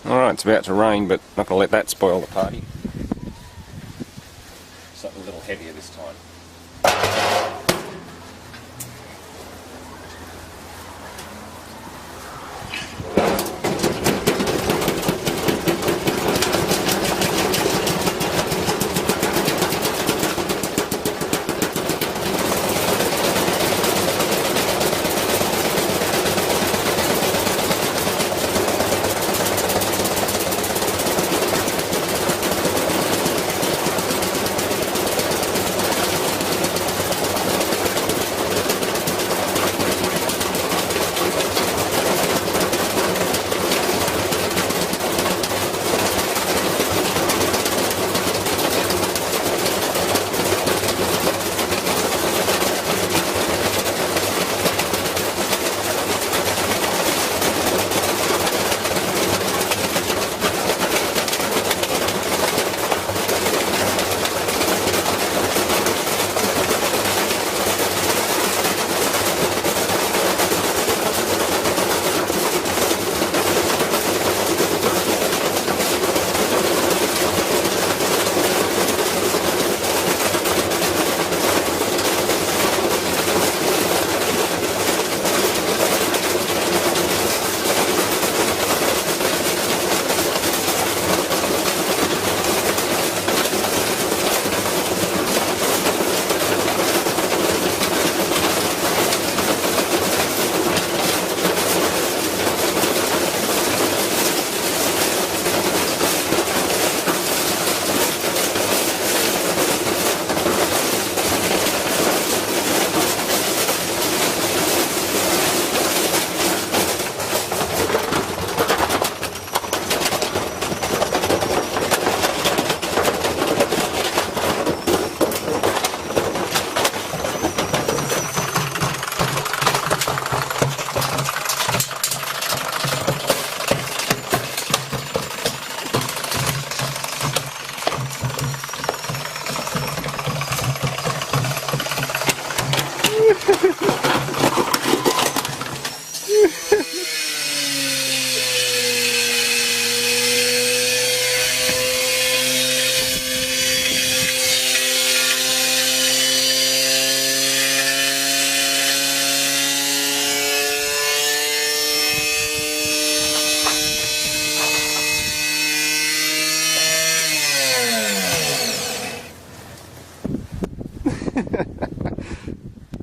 Alright, it's about to rain, but not going to let that spoil the party. Something a little heavier this time.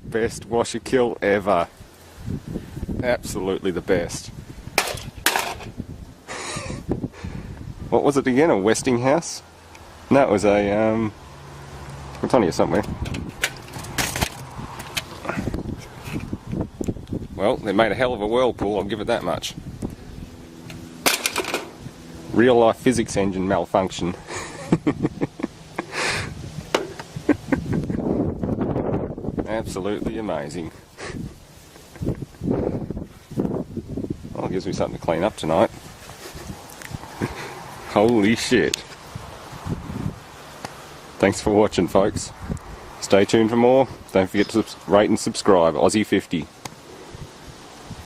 Best washer kill ever. Absolutely the best. What was it again? A Westinghouse? No, it was a it's on here somewhere. Well, they made a hell of a whirlpool, I'll give it that much. Real life physics engine malfunction. Absolutely amazing. Well, it gives me something to clean up tonight. Holy shit. Thanks for watching, folks. Stay tuned for more. Don't forget to rate and subscribe. Aussie 50.